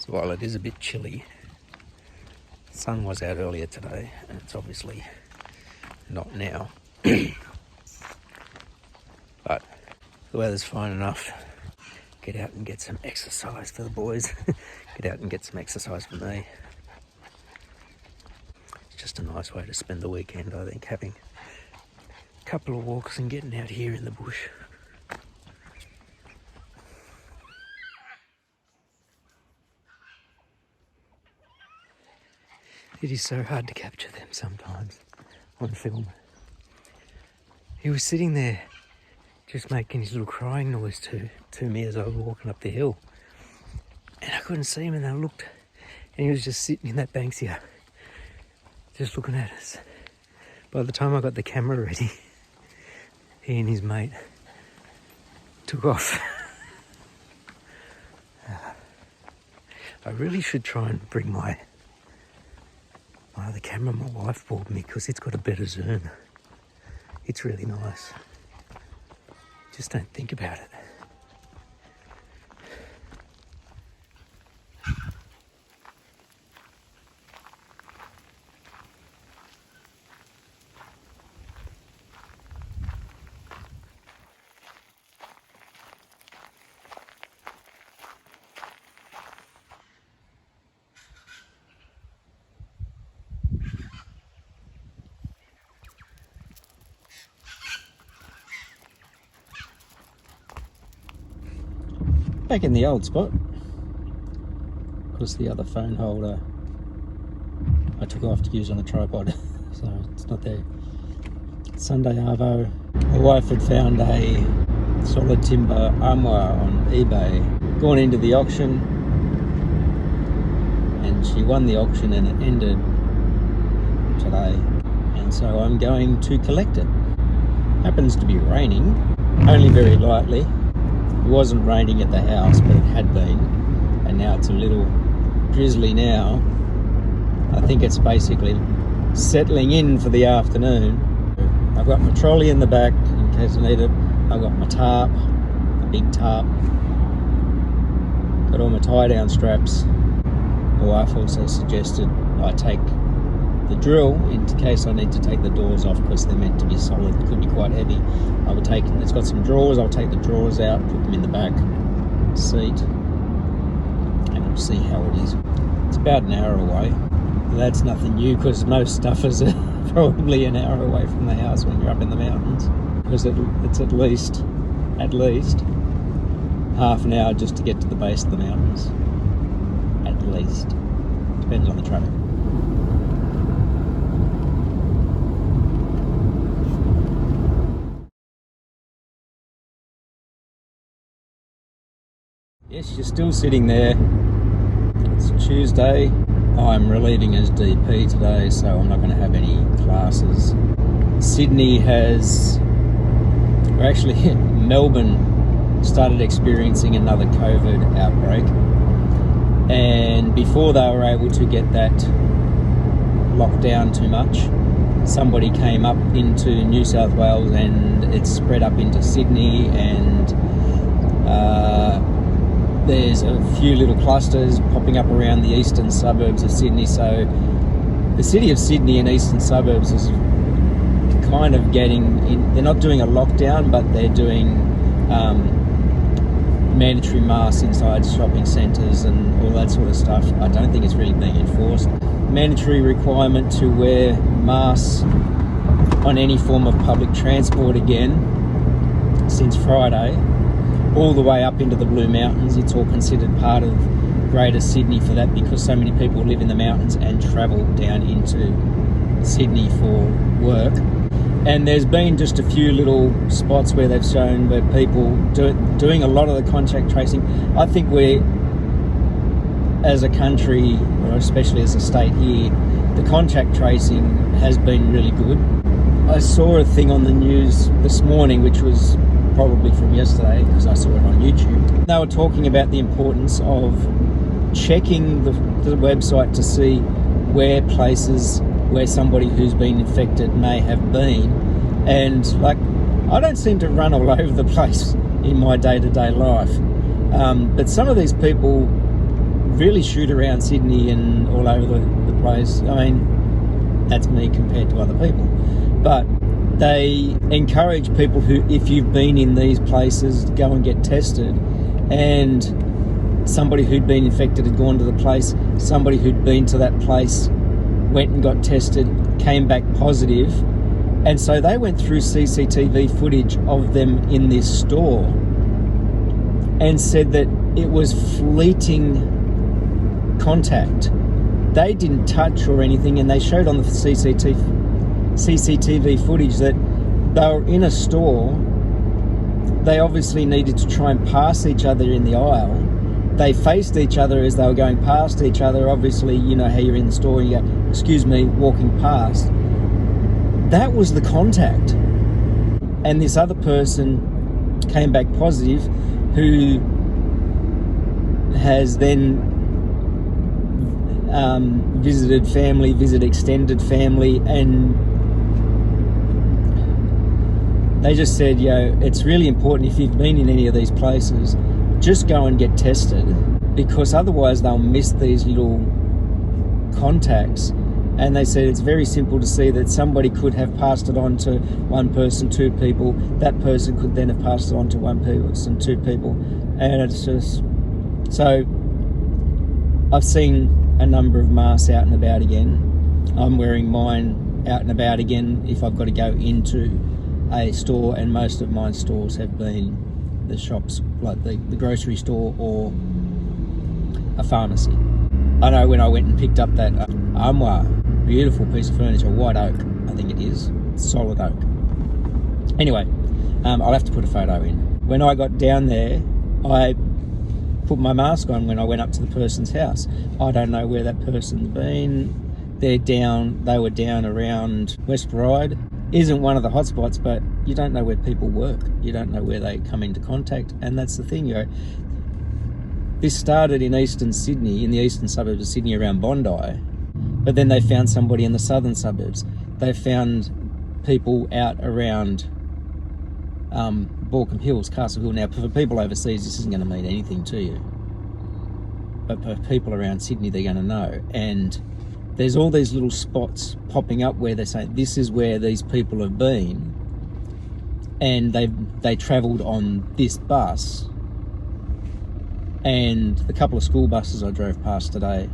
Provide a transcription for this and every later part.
While it is a bit chilly, the sun was out earlier today, and it's obviously not now. But the weather's fine enough. Get out and get some exercise for the boys. Get out and get some exercise for me. It's just a nice way to spend the weekend, I think, having a couple of walks and getting out here in the bush. It is so hard to capture them sometimes on film. He was sitting there just making his little crying noise to me as I was walking up the hill. And I couldn't see him, and I looked, and he was just sitting in that banksia, just looking at us. By the time I got the camera ready, he and his mate took off. I really should try and bring my other camera my wife bought me, because it's got a better zoom. It's really nice. Just don't think about it. Back in the old spot. Because the other phone holder I took off to use on the tripod, so it's not there. Sunday arvo. My wife had found a solid timber armoire on eBay, gone into the auction, and she won the auction, and it ended today. And so I'm going to collect it. Happens to be raining, only very lightly. It wasn't raining at the house, but it had been, and now it's a little drizzly now. I think it's basically settling in for the afternoon. I've got my trolley in the back in case I need it. I've got my tarp, a big tarp. Got all my tie-down straps. My wife also suggested I take the drill in case I need to take the doors off, because they're meant to be solid. It could be quite heavy. I would take, it's got some drawers, I'll take the drawers out, put them in the back seat, and we'll see how it is. It's about an hour away. That's nothing new, because most stuffers are probably an hour away from the house when you're up in the mountains, because it's at least half an hour just to get to the base of the mountains. At least. Depends on the traffic. Yes, you're still sitting there. It's Tuesday. I'm relieving as DP today, so I'm not going to have any classes. Sydney Melbourne started experiencing another COVID outbreak. And before they were able to get that locked down too much, somebody came up into New South Wales, and it spread up into Sydney, and there's a few little clusters popping up around the eastern suburbs of Sydney. So the city of Sydney and eastern suburbs is kind of getting in. They're not doing a lockdown, but they're doing mandatory masks inside shopping centres and all that sort of stuff. I don't think it's really being enforced. Mandatory requirement to wear masks on any form of public transport again since Friday, all the way up into the Blue Mountains. It's all considered part of Greater Sydney for that, because so many people live in the mountains and travel down into Sydney for work. And there's been just a few little spots where they've shown where people doing a lot of the contact tracing. I think we're, as a country, or especially as a state here, the contact tracing has been really good. I saw a thing on the news this morning, which was probably from yesterday, because I saw it on YouTube. They were talking about the importance of checking the website to see where places where somebody who's been infected may have been. And like, I don't seem to run all over the place in my day-to-day life, but some of these people really shoot around Sydney and all over the place. I mean, that's me compared to other people. But they encourage people who, if you've been in these places, go and get tested. And somebody who'd been infected had gone to the place, somebody who'd been to that place went and got tested, came back positive. And so they went through CCTV footage of them in this store and said that it was fleeting contact. They didn't touch or anything, and they showed on the CCTV footage that they were in a store. They obviously needed to try and pass each other in the aisle. They faced each other as they were going past each other. Obviously, you know how you're in the store and you go, excuse me, walking past. That was the contact. And this other person came back positive, who has then visited family, visited extended family, and they just said, it's really important, if you've been in any of these places, just go and get tested, because otherwise they'll miss these little contacts. And they said it's very simple to see that somebody could have passed it on to one person, two people. That person could then have passed it on to one person, two people. And it's just... So I've seen a number of masks out and about again. I'm wearing mine out and about again if I've got to go into a store, and most of my stores have been the shops, like the grocery store or a pharmacy. I know when I went and picked up that armoire, beautiful piece of furniture, white oak, I think it is, solid oak. Anyway, I'll have to put a photo in. When I got down there, I put my mask on when I went up to the person's house. I don't know where that person's been. They were down around West Ryde. Isn't one of the hotspots, but you don't know where people work. You don't know where they come into contact, and that's the thing. This started in eastern Sydney, in the eastern suburbs of Sydney around Bondi, but then they found somebody in the southern suburbs. They found people out around Borkham Hills, Castle Hill. Now, for people overseas, this isn't going to mean anything to you, but for people around Sydney, they're going to know. And there's all these little spots popping up where they say this is where these people have been, and they travelled on this bus. And the couple of school buses I drove past today,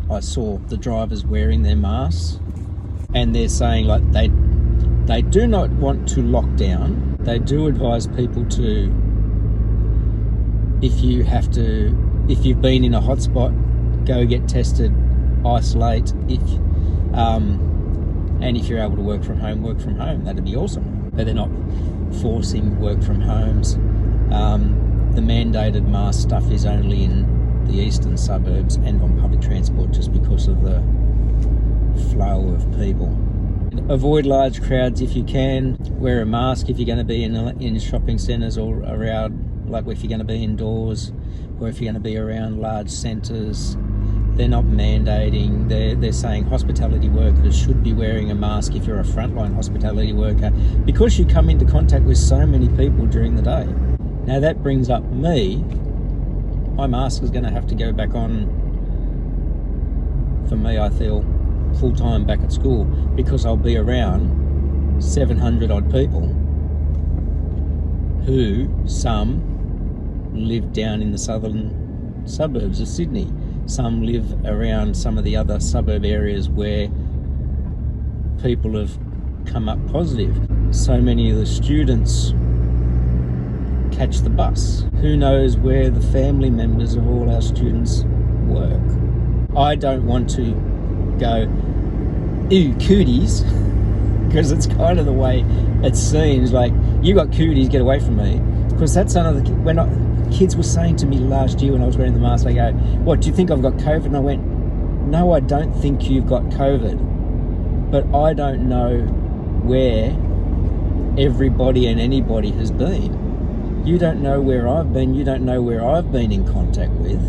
I saw the drivers wearing their masks, and they're saying like they do not want to lock down. They do advise people to, if you've been in a hotspot, go get tested, isolate. And if you're able to work from home, work from home. That'd be awesome. But they're not forcing work from homes. The mandated mask stuff is only in the eastern suburbs and on public transport, just because of the flow of people. Avoid large crowds if you can. Wear a mask if you're going to be in shopping centres or around, like if you're going to be indoors, or if you're going to be around large centres. They're not mandating. They're saying hospitality workers should be wearing a mask if you're a frontline hospitality worker, because you come into contact with so many people during the day. Now that brings up me. My mask is going to have to go back on, for me, I feel, full-time back at school, because I'll be around 700 odd people who, some live down in the southern suburbs of Sydney. Some live around some of the other suburb areas where people have come up positive. So many of the students catch the bus. Who knows where the family members of all our students work? I don't want to go, ew, cooties, because it's kind of the way it seems. Like, you got cooties, get away from me. Because that's another, kids were saying to me last year when I was wearing the mask, they go, what, do you think I've got COVID? And I went, no, I don't think you've got COVID. But I don't know where everybody and anybody has been. You don't know where I've been. You don't know where I've been in contact with.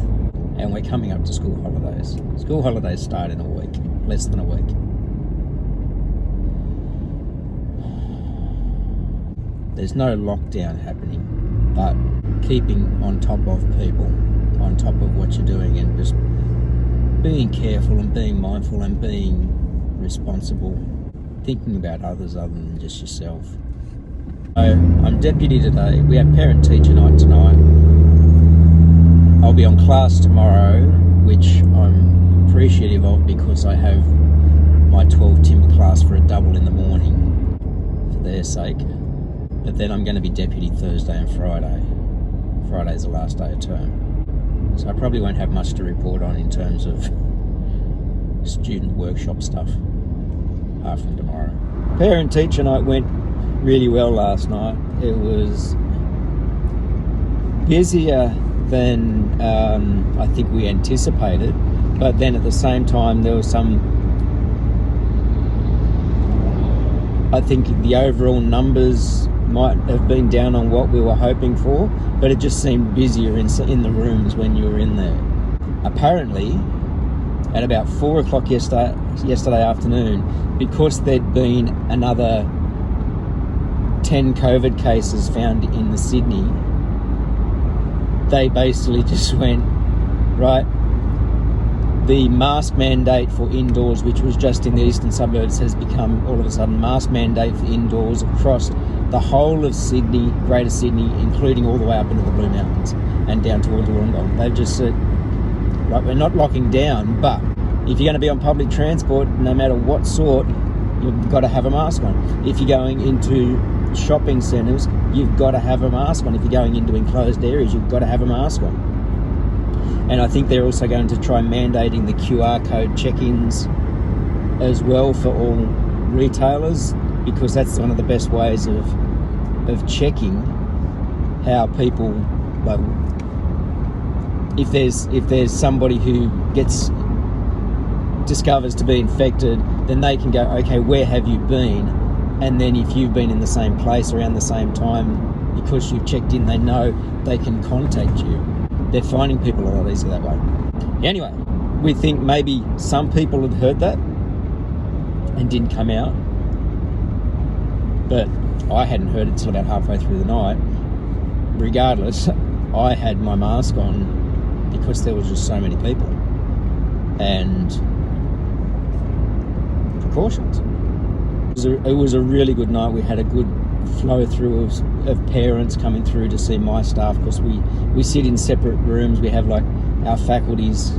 And we're coming up to school holidays. School holidays start in a week, less than a week. There's no lockdown happening, but keeping on top of people. on top of what you're doing and just being careful and being mindful and being responsible, thinking about others other than just yourself. So I'm deputy today. We have parent-teacher night tonight. I'll be on class tomorrow, which I'm appreciative of because I have my 12 timber class for a double in the morning for their sake. But then I'm going to be deputy Thursday and Friday. Friday's the last day of term. So I probably won't have much to report on in terms of student workshop stuff apart from tomorrow. Parent-teacher night went really well last night. It was busier than I think we anticipated, but then at the same time there was some, I think the overall numbers might have been down on what we were hoping for, but it just seemed busier in the rooms when you were in there. Apparently at about 4 o'clock yesterday afternoon, because there'd been another 10 COVID cases found in the Sydney, they basically just went, right, the mask mandate for indoors, which was just in the eastern suburbs, has become all of a sudden mask mandate for indoors across the whole of Sydney, Greater Sydney, including all the way up into the Blue Mountains and down towards Wollongong. They've just said, right, we're not locking down, but if you're going to be on public transport, no matter what sort, you've got to have a mask on. If you're going into shopping centres, you've got to have a mask on. If you're going into enclosed areas, you've got to have a mask on. And I think they're also going to try mandating the QR code check-ins as well for all retailers, because that's one of the best ways of checking how people, like, if there's somebody who discovers to be infected, then they can go, okay, where have you been? And then if you've been in the same place around the same time, because you've checked in, they know they can contact you. They're finding people a lot easier that way. Anyway, we think maybe some people had heard that and didn't come out, but I hadn't heard it till about halfway through the night. Regardless, I had my mask on because there was just so many people. And precautions. It was a really good night. We had a good flow through of parents coming through to see my staff, because we sit in separate rooms. We have like our faculties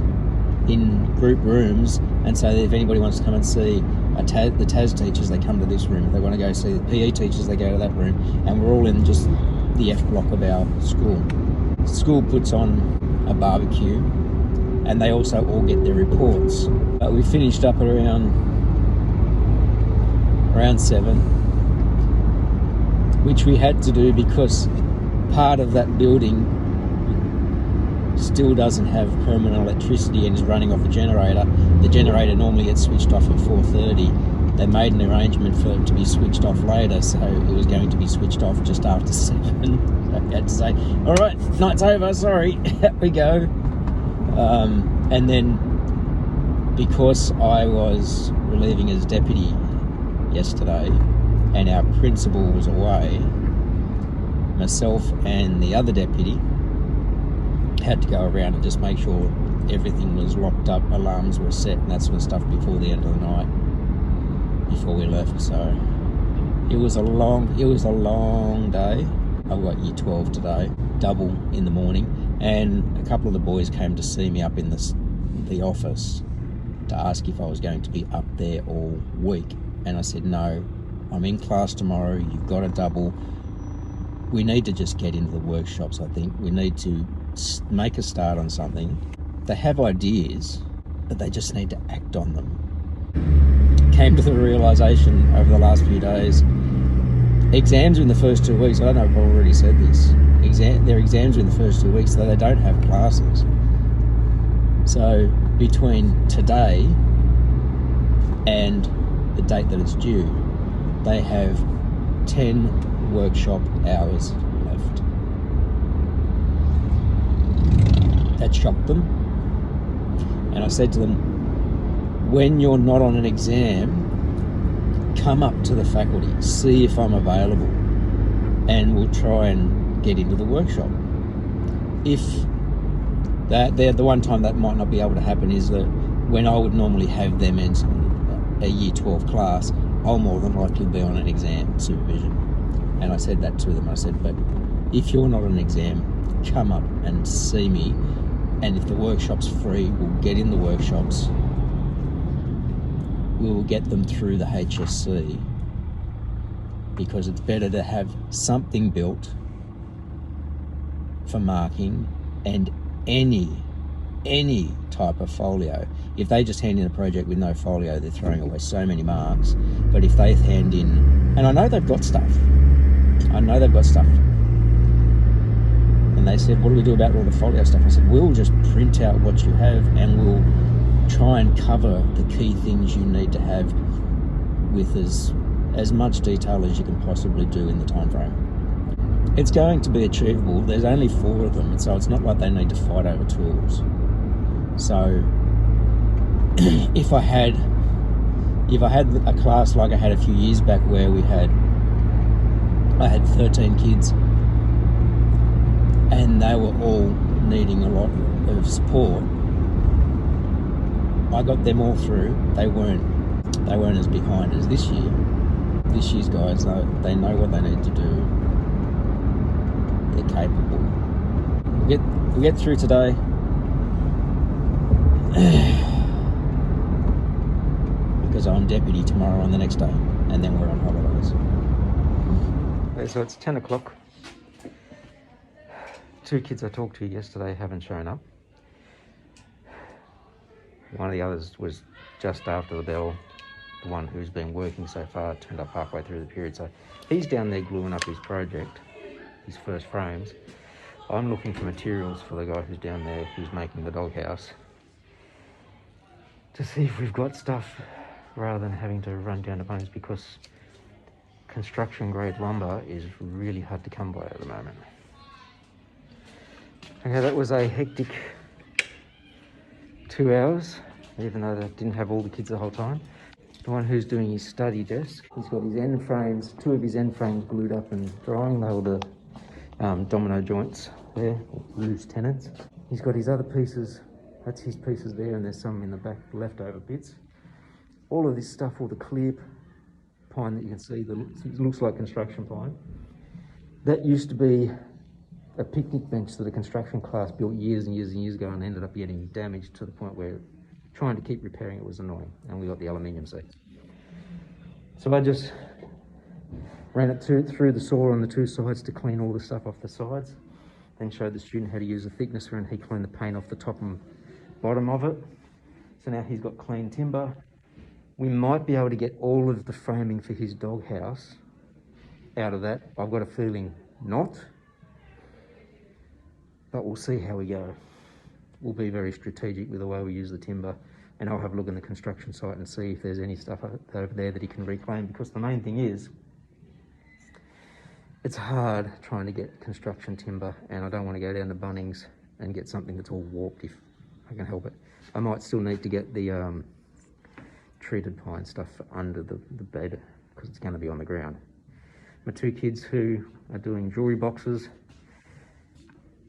in group rooms, and so if anybody wants to come and see the TAS teachers, they come to this room. If they want to go see the PE teachers, they go to that room, and we're all in just the F block of our school. School puts on a barbecue, and they also all get their reports. We finished up at around 7, which we had to do because part of that building still doesn't have permanent electricity and is running off a generator. The generator normally gets switched off at 4:30. They made an arrangement for it to be switched off later, so it was going to be switched off just after 7. I had to say, all right, night's over, sorry, out we go. And then because I was relieving as deputy yesterday and our principal was away, myself and the other deputy had to go around and just make sure everything was locked up, alarms were set and that sort of stuff before the end of the night, before we left. So it was a long day. I've got year 12 today, double in the morning, and a couple of the boys came to see me up in the office to ask if I was going to be up there all week. And I said, no, I'm in class tomorrow, you've got a double. We need to just get into the workshops, I think. We need to make a start on something. They have ideas, but they just need to act on them. Came to the realisation over the last few days, exams are in the first 2 weeks. I don't know if I've already said this. Their exams are in the first 2 weeks, so they don't have classes. So between today and the date that it's due, they have 10 workshop hours left. That shocked them. And I said to them, when you're not on an exam, come up to the faculty, see if I'm available, and we'll try and get into the workshop. If The one time that might not be able to happen is that when I would normally have them in a year 12 class, I'll more than likely be on an exam supervision. And I said that to them. I said, but if you're not on an exam, come up and see me, and if the workshop's free, we'll get in the workshops, we will get them through the HSC, because it's better to have something built for marking, and any type of folio. If they just hand in a project with no folio, they're throwing away so many marks. But if they hand in, and I know they've got stuff, and they said, what do we do about all the folio stuff? I said, we'll just print out what you have, and we'll try and cover the key things you need to have with as much detail as you can possibly do in the time frame. It's going to be achievable. There's only 4 of them, and so it's not like they need to fight over tools. So if I had a class like I had a few years back where I had 13 kids and they were all needing a lot of support, I got them all through. They weren't as behind as this year. This year's guys, they know what they need to do. They're capable. We'll get through today. Because I'm deputy tomorrow and the next day, and then we're on holidays. Okay, so it's 10 o'clock. 2 kids I talked to yesterday haven't shown up. One of the others was just after the bell. The one who's been working so far turned up halfway through the period, so he's down there gluing up his project, his first frames. I'm looking for materials for the guy who's down there who's making the doghouse, to see if we've got stuff rather than having to run down to Bones, because construction grade lumber is really hard to come by at the moment. Okay, that was a hectic 2 hours, even though they didn't have all the kids the whole time. The one who's doing his study desk, he's got his end frames, 2 of his end frames glued up and drying. They were the domino joints there, loose tenons. He's got his other pieces, that's his pieces there, and there's some in the back, leftover bits. All of this stuff, all the clear pine that you can see, it looks like construction pine. That used to be a picnic bench that a construction class built years and years and years ago, and ended up getting damaged to the point where trying to keep repairing it was annoying, and we got the aluminium seats. So I just ran it through the saw on the 2 sides to clean all the stuff off the sides, then showed the student how to use a thicknesser, and he cleaned the paint off the top and bottom of it. So now he's got clean timber. We might be able to get all of the framing for his doghouse out of that. I've got a feeling not, but we'll see how we go. We'll be very strategic with the way we use the timber, and I'll have a look in the construction site and see if there's any stuff over there that he can reclaim, because the main thing is, it's hard trying to get construction timber, and I don't want to go down to Bunnings and get something that's all warped if I can help it. I might still need to get the treated pine stuff under the bed, because it's going to be on the ground. My 2 kids who are doing jewellery boxes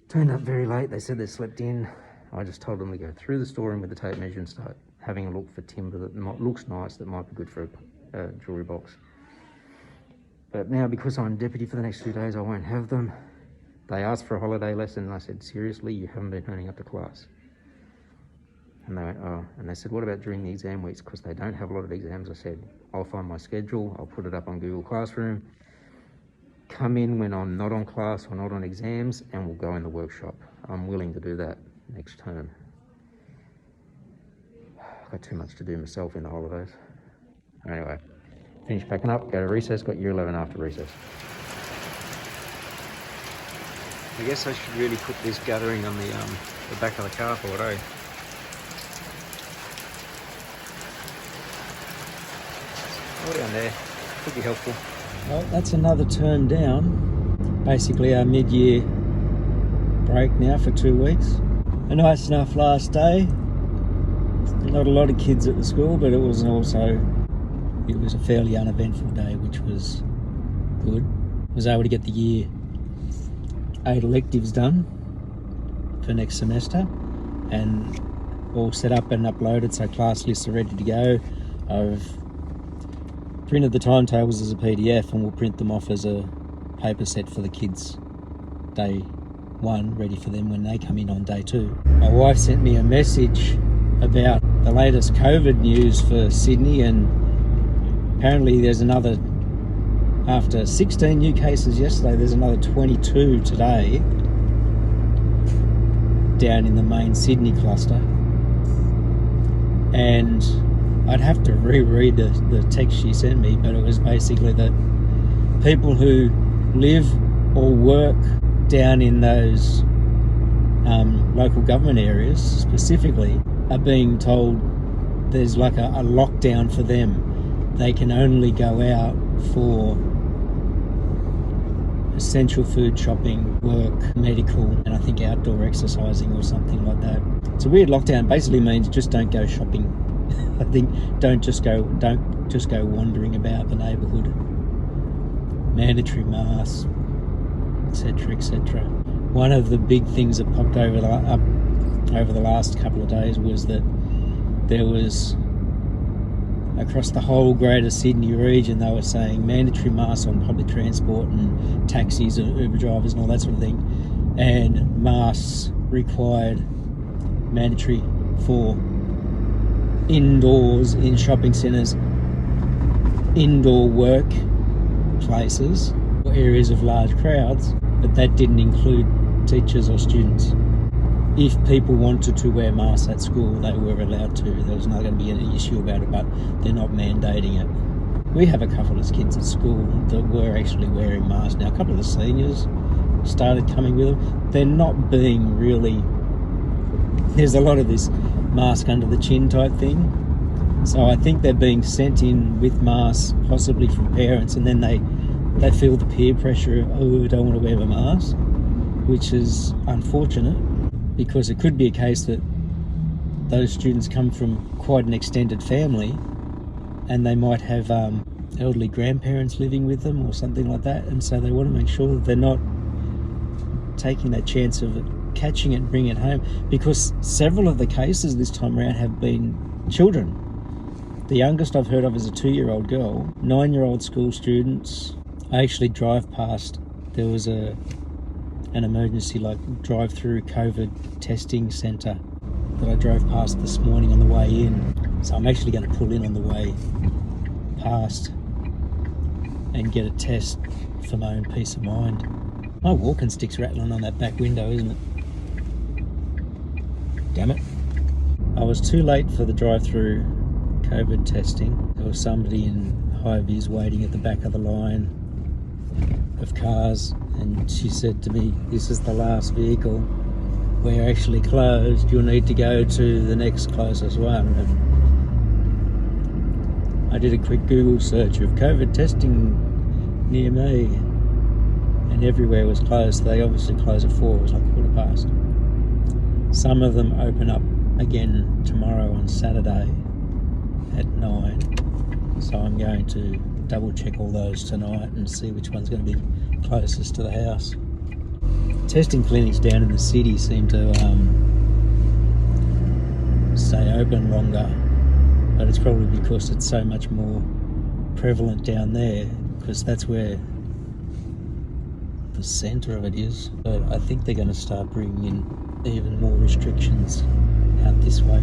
turned up very late. They said they slept in. I just told them to go through the storeroom with the tape measure and start having a look for timber that looks nice, that might be good for a jewellery box. But now, because I'm deputy for the next 2 days, I won't have them. They asked for a holiday lesson, and I said, seriously, you haven't been turning up to class? And they went, oh. And they said, what about during the exam weeks? Because they don't have a lot of exams. I said, I'll find my schedule, I'll put it up on Google Classroom, come in when I'm not on class or not on exams, and we'll go in the workshop. I'm willing to do that next term. I've got too much to do myself in the holidays. Anyway, finish packing up, go to recess, got year 11 after recess. I guess I should really put this guttering on the back of the carport, eh? All down there, could be helpful. Well, that's another term down. Basically our mid-year break now for 2 weeks. A nice enough last day. Not a lot of kids at the school, but it was a fairly uneventful day, which was good. I was able to get the year 8 electives done for next semester. and all set up and uploaded, so class lists are ready to go. I've printed the timetables as a PDF and we'll print them off as a paper set for the kids day 1, ready for them when they come in on day 2. My wife sent me a message about the latest COVID news for Sydney, and apparently there's another, after 16 new cases yesterday, there's another 22 today down in the main Sydney cluster. And I'd have to reread the text she sent me, but it was basically that people who live or work down in those local government areas specifically are being told there's like a lockdown for them. They can only go out for essential food shopping, work, medical, and I think outdoor exercising or something like that. It's a weird lockdown. Basically means just don't go shopping. I think don't just go wandering about the neighbourhood. Mandatory masks, etc., etc. One of the big things that popped over the last couple of days was that there was, across the whole greater Sydney region, they were saying mandatory masks on public transport and taxis and Uber drivers and all that sort of thing, and masks required mandatory for indoors in shopping centres, indoor work places, or areas of large crowds, but that didn't include teachers or students. If people wanted to wear masks at school, they were allowed to. There was not going to be any issue about it, but they're not mandating it. We have a couple of kids at school that were actually wearing masks. Now, a couple of the seniors started coming with them. They're not being really... There's a lot of this mask under the chin type thing. So I think they're being sent in with masks, possibly from parents, and then they feel the peer pressure of, oh, I don't want to wear a mask, which is unfortunate, because it could be a case that those students come from quite an extended family and they might have elderly grandparents living with them or something like that, and so they want to make sure that they're not taking that chance of catching it and bringing it home, because several of the cases this time around have been children. The youngest I've heard of is a 2-year-old girl, 9-year-old school students. I actually drive past, there was an emergency drive-through COVID testing centre that I drove past this morning on the way in. So I'm actually going to pull in on the way past and get a test for my own peace of mind. My walking stick's rattling on that back window, isn't it? Damn it. I was too late for the drive-through COVID testing. There was somebody in high-vis waiting at the back of the line of cars, and she said to me, this is the last vehicle. We're actually closed. You'll need to go to the next closest one. And I did a quick Google search of COVID testing near me, and everywhere was closed. So they obviously close at 4. It was like 4:15. Some of them open up again tomorrow on Saturday at 9. So I'm going to double check all those tonight and see which one's going to be closest to the house. Testing clinics down in the city seem to stay open longer, but it's probably because it's so much more prevalent down there, because that's where the centre of it is. But I think they're going to start bringing in even more restrictions out this way,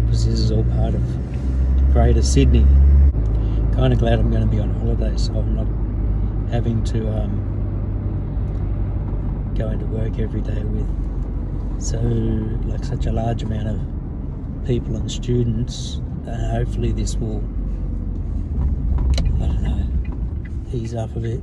because this is all part of Greater Sydney. Kind of glad I'm going to be on holiday, so I'm not having to go into work every day with such a large amount of people and students. Hopefully this will, I don't know, ease up a bit.